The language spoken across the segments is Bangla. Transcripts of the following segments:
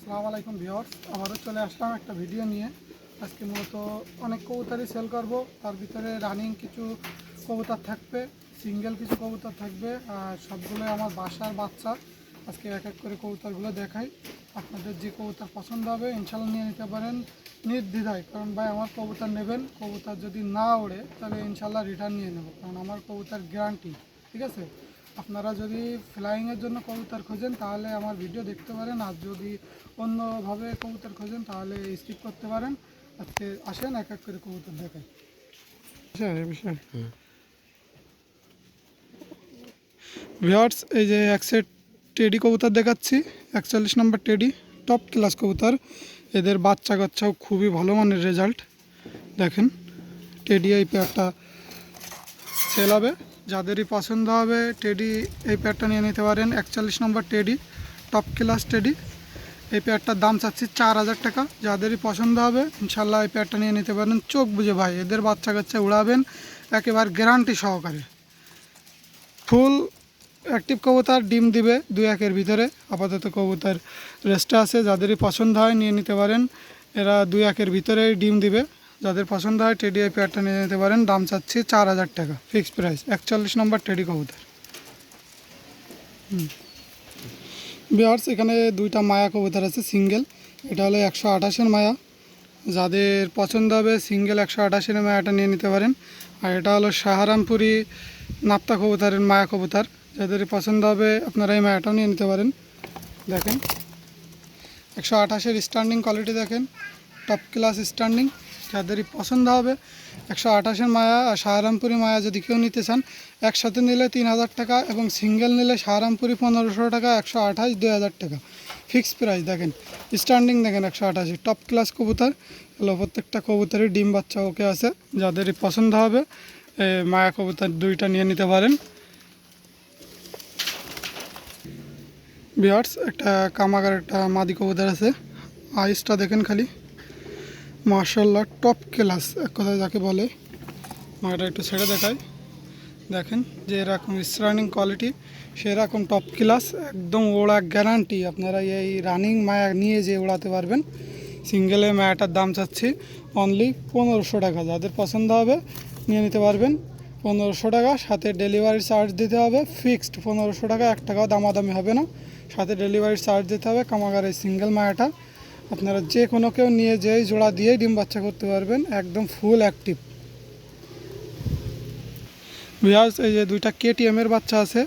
আসসালামু আলাইকুম ভিউয়ার্স, আবারও চলে আসলাম একটা ভিডিও নিয়ে। আজকে মূলত অনেক কবুতরই সেল করব, তার ভিতরে রানিং কিছু কবুতর থাকবে, সিঙ্গেল কিছু কবুতর থাকবে, আর সবগুলো আমার বাসার বাচ্চা। আজকে এক এক করে কবুতরগুলো দেখাই। আপনাদের যে কবুতর পছন্দ হবে ইনশাল্লাহ নিয়ে নিতে পারেন নির্দ্বিধায়। কারণ ভাই আমার কবুতর নেবেন, কবুতর যদি না ওড়ে তাহলে ইনশাল্লাহ রিটার্ন নিয়ে নেব, কারণ আমার কবুতর গ্যারান্টি। ঠিক আছে, আপনারা যদি ফ্লাইংয়ের জন্য কবুতর খোঁজেন তাহলে আমার ভিডিও দেখতে পারেন, আর যদি অন্যভাবে কবুতর খোঁজেন তাহলে স্কিপ করতে পারেন। আজকে আসেন এক এক করে কবুতর দেখাই। ভিউয়ার্স, এই যে এক সেট টেডি কবুতর দেখাচ্ছি, 41 নম্বর টেডি, টপ ক্লাস কবুতর। এদের বাচ্চা কাচ্চাও খুবই ভালো মানের রেজাল্ট। দেখেন টেডি এই পেয়ারটা সেল হবে, যাদেরই পছন্দ হবে টেডি এই পেয়ারটা নিয়ে নিতে পারেন। 41 নম্বর টেডি, টপ ক্লাস টেডি। এই পেয়ারটার দাম চাচ্ছি 4000 টাকা। যাদেরই পছন্দ হবে ইনশাল্লাহ এই পেয়ারটা নিয়ে নিতে পারেন। চোখ বুঝে ভাই, এদের বাচ্চা কাচ্চা উড়াবেন একেবারে গ্যারান্টি সহকারে। ফুল অ্যাক্টিভ কবুতর, ডিম দিবে 2-1-এর ভিতরে। আপাতত কবুতর রেস্টে আছে, যাদেরই পছন্দ হয় নিয়ে নিতে পারেন। এরা 2-1-এর ভিতরেই ডিম দিবে। যাদের পছন্দ হয় টেডি এই পেয়ারটা নিয়ে নিতে পারেন। দাম চাচ্ছি 4000 টাকা, ফিক্সড প্রাইস। 41 নম্বর টেডি কবুতর। ভিউয়ার্স, এখানে দুইটা মায়া কবুতর আছে সিঙ্গেল। এটা হলো 128-এর মায়া। যাদের পছন্দ হবে সিঙ্গেল 128-এর মায়াটা নিয়ে নিতে পারেন। আর এটা হলো সাহারামপুরি নাপ্তা কবুতরের মায়া কবুতর। যাদের পছন্দ হবে আপনারা এই মায়াটাও নিয়ে নিতে পারেন। দেখেন 128-এর স্ট্যান্ডিং কোয়ালিটি দেখেন, টপ ক্লাস স্ট্যান্ডিং। যাদেরই পছন্দ হবে 128-এর মায়া আর সাহারামপুরি মায়া যদি কেউ নিতে চান, একসাথে নিলে 3000 টাকা, এবং সিঙ্গেল নিলে সাহারামপুরি 1500 টাকা, 128 2000 টাকা ফিক্সড প্রাইস। দেখেন স্ট্যান্ডিং দেখেন 128 টপ ক্লাস কবুতর হলো। প্রত্যেকটা কবুতরের ডিম বাচ্চা ওকে আছে। যাদেরই পছন্দ হবে মায়া কবুতর দুইটা নিয়ে নিতে পারেন। ভিউয়ার্স, একটা কামাগার একটা মাদি কবুতর আছে। আইসটা দেখেন খালি, মাশাআল্লাহ টপ ক্লাস এক কথায় যাকে বলে। মায়াটা একটু ছেড়ে দেখায়, দেখেন যে এরকম স্টার্নিং কোয়ালিটি, সেরকম টপ ক্লাস, একদম ওড়া গ্যারান্টি। আপনারা এই রানিং মায়া নিয়ে যে ওড়াতে পারবেন। সিঙ্গেলে মায়াটার দাম চাচ্ছি অনলি 1500 টাকা। যাদের পছন্দ হবে নিয়ে নিতে পারবেন 1500 টাকা। সাথে ডেলিভারি চার্জ দিতে হবে ফিক্সড 1500 টাকা, 1 টাকাও দামাদামি হবে না। সাথে ডেলিভারি চার্জ দিতে হবে। কামাগার এই সিঙ্গেল মায়াটা আপনারা যে কোনো কেউ নিয়ে যেই জোড়া দিয়েই ডিম বাচ্চা করতে পারবেন, একদম ফুল অ্যাক্টিভ। ভিউয়ার্স, এই যে দুইটা কেটিএমের বাচ্চা আছে,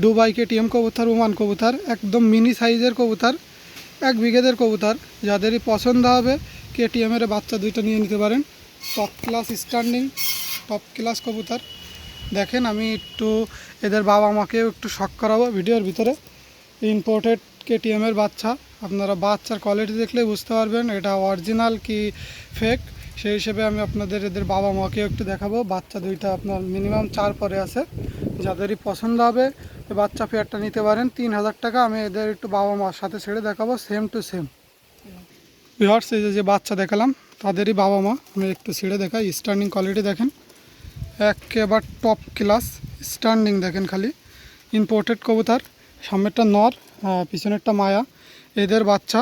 দুবাই কেটিএম কবুতর, ওমান কবুতর, একদম মিনি সাইজের কবুতর, 1 বিঘেদের কবুতর। যাদেরই পছন্দ হবে কেটিএমের বাচ্চা দুইটা নিয়ে নিতে পারেন। Top class standing, top class কবুতর। দেখেন আমি একটু এদের বাবা মাকেও একটু শক করাবো ভিডিওর ভিতরে। ইম্পোর্টেড কেটিএমের বাচ্চা, আপনারা বাচ্চার কোয়ালিটি দেখলে বুঝতে পারবেন এটা অরিজিনাল কি ফেক। সেই হিসেবে আমি আপনাদের এদের বাবা মাকেও একটু দেখাবো। বাচ্চা দুইটা আপনার মিনিমাম 4 পরে আছে। যাদেরই পছন্দ হবে বাচ্চা পেয়ারটা নিতে পারেন। 3000 টাকা। আমি এদের একটু বাবা মার সাথে ছেড়ে দেখাবো, সেম টু সেম। ভিউয়ার্স, এই যে বাচ্চা দেখালাম তাদেরই বাবা মা, আমি একটু ছেড়ে দেখাই। স্ট্যান্ডিং কোয়ালিটি দেখেন, একেবারে টপ ক্লাস স্ট্যান্ডিং দেখেন খালি। ইম্পোর্টেড কবুতর, সামনেরটা নর, পিছনেরটা মায়া। এদের বাচ্চা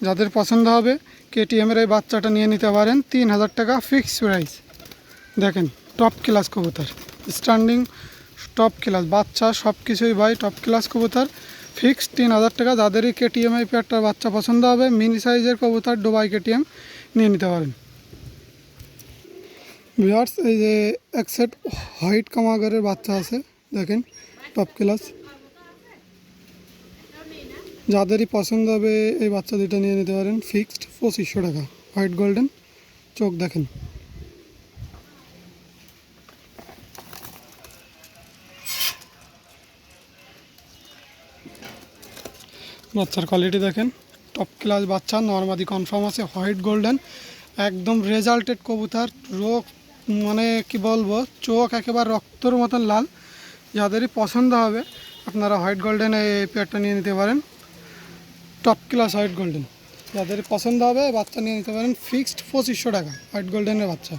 যাদের পছন্দ হবে কেটিএমের এই বাচ্চাটা নিয়ে নিতে পারেন। 3000 টাকা ফিক্সড প্রাইস। দেখেন টপ ক্লাস কবুতর, স্ট্যান্ডিং টপ ক্লাস বাচ্চা, সব কিছুই ভাই টপ ক্লাস কবুতর। ফিক্সড 3000 টাকা। যাদেরই কেটিএম এই পেয়ারটার বাচ্চা পছন্দ হবে, মিনি সাইজের কবুতর দুবাই কেটিএম নিয়ে নিতে পারেন। ভিউয়ার্স, এই যে এক সেট হোয়াইট কামাগারের বাচ্চা আছে, দেখেন টপ ক্লাস। যাদেরই পছন্দ হবে এই বাচ্চা দুটো নিয়ে নিতে পারেন। ফিক্সড 2500 টাকা। হোয়াইট গোল্ডেন, চোখ দেখেন। বাচ্চার কোয়ালিটি দেখেন, টপ ক্লাস বাচ্চা, নর্মাদি কনফার্ম আছে, হোয়াইট গোল্ডেন, একদম রেজাল্টেড কবুতর। রোগ মানে কি বলবো, চোখ একেবারে রক্তর মতন লাল। যাদেরই পছন্দ হবে আপনারা হোয়াইট গোল্ডেন এই পেয়ারটা নিয়ে নিতে পারেন। Top class white golden. যাদের পছন্দ হবে বাচ্চা নিয়ে নিতে পারেন। ফিক্সড 2500 টাকা হোয়াইট গোল্ডেনের বাচ্চা।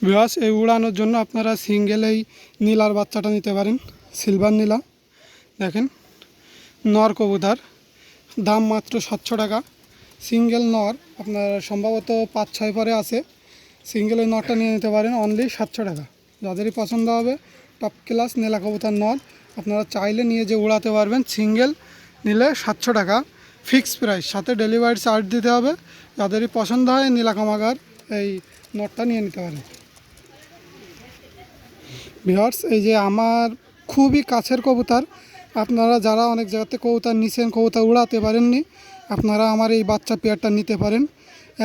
ভিউয়ার্স, এই উড়ানোর জন্য আপনারা সিঙ্গেল এই নীলার বাচ্চাটা নিতে পারেন, সিলভার নীলা। দেখেন নর কবুতর, দাম মাত্র 700 টাকা। সিঙ্গেল নর আপনার সম্ভবত 5-6 পরে আছে। সিঙ্গেল ওই নরটা নিয়ে নিতে পারেন অনলি 700 টাকা। যাদেরই পছন্দ হবে টপ ক্লাস নীলা কবুতর নর আপনারা চাইলে নিয়ে যে উড়াতে পারবেন। সিঙ্গেল নিলে 700 টাকা ফিক্সড প্রাইস, সাথে ডেলিভারি চার্জ দিতে হবে। যাদেরই পছন্দ হয় নীলা কামাগার এই নটটা নিয়ে নিতে পারেন। ভিউয়ার্স, এই যে আমার খুবই কাছের কবুতর, আপনারা যারা অনেক জায়গাতে কবুতর নিছেন, কবুতর উড়াতে পারেননি, আপনারা আমার এই বাচ্চা পেয়ারটা নিতে পারেন।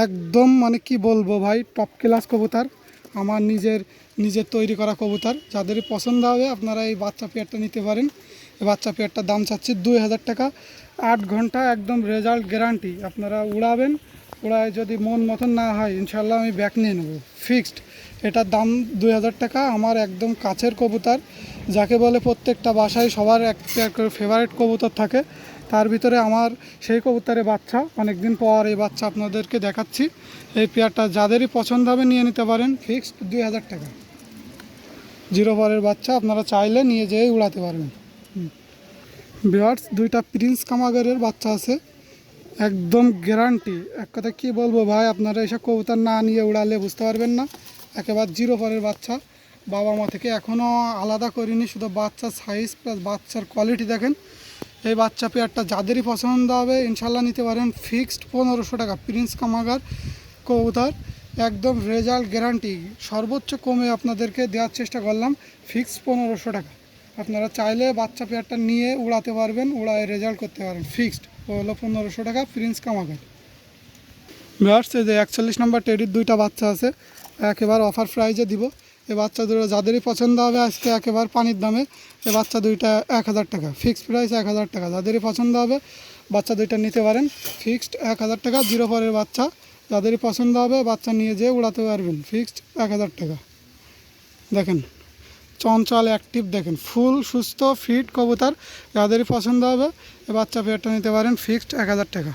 একদম মানে কি বলবো ভাই, টপ ক্লাস কবুতর, আমার নিজের তৈরি করা কবুতর। যাদেরই পছন্দ হবে আপনারা এই বাচ্চা পেয়ারটা নিতে পারেন। এই বাচ্চা পেয়ারটার দাম চাচ্ছি 2000 টাকা। 8 ঘন্টা একদম রেজাল্ট গ্যারান্টি। আপনারা উড়াবেন, উড়ায় যদি মন মতন না হয় ইনশাল্লাহ আমি ব্যাক নিয়ে নেব ফিক্সড। এটার দাম 2000 টাকা। আমার একদম কাছের কবুতর, যাকে বলে প্রত্যেকটা বাসায় সবার এক পেয়ার করে ফেভারিট কবুতর থাকে, তার ভিতরে আমার সেই কবুতরের বাচ্চা। অনেক দিন পর এই বাচ্চা আপনাদেরকে দেখাচ্ছি। এই পেয়ারটা যাদেরই পছন্দ হবে নিয়ে নিতে পারেন ফিক্সড 2000 টাকা। 0 পরের বাচ্চা, আপনারা চাইলে নিয়ে যেয়ে উড়াতে পারবেন। ভিউয়ার্স, 2টা প্রিন্স কামাগারের বাচ্চা আছে, একদম গ্যারান্টি। এক কথা কী বলবো ভাই, আপনারা এসব কবুতর না নিয়ে উড়ালে বুঝতে পারবেন না। একেবারে 0 পরের বাচ্চা, বাবা মা থেকে এখনও আলাদা করিনি, শুধু বাচ্চার সাইজ প্লাস বাচ্চার কোয়ালিটি দেখেন। এই বাচ্চা পেয়ারটা যাদেরই পছন্দ হবে ইনশাল্লাহ নিতে পারেন ফিক্সড 1500 টাকা। প্রিন্স কামাগার কবুতর, একদম রেজাল্ট গ্যারান্টি। সর্বোচ্চ কমে আপনাদেরকে দেওয়ার চেষ্টা করলাম, ফিক্সড 1500 টাকা। আপনারা চাইলে বাচ্চা পেয়ারটা নিয়ে উড়াতে পারবেন, উড়ায় রেজাল্ট করতে পারেন। ফিক্সড হলো 1500 টাকা প্রিন্স কামাগার। ভিউয়ার্স, এই যে 41 নম্বর টেডির 2টা বাচ্চা আছে, একেবারে অফার প্রাইজে দিব। এই বাচ্চা দুটো যাদেরই পছন্দ হবে আজকে একেবারে পানির দামে। এই বাচ্চা 2টা 1000 টাকা ফিক্সড প্রাইস, 1000 টাকা। যাদেরই পছন্দ হবে বাচ্চা 2টা নিতে পারেন ফিক্সড 1000 টাকা। 0 পরের বাচ্চা, যাদেরই পছন্দ হবে বাচ্চা নিয়ে যেয়ে উড়াতে পারবেন ফিক্সড 1000 টাকা। দেখেন চঞ্চল অ্যাক্টিভ, দেখেন ফুল সুস্থ ফিট কবুতর। যাদেরই পছন্দ হবে এই বাচ্চা পেয়ারটা নিতে পারেন ফিক্সড 1000 টাকা।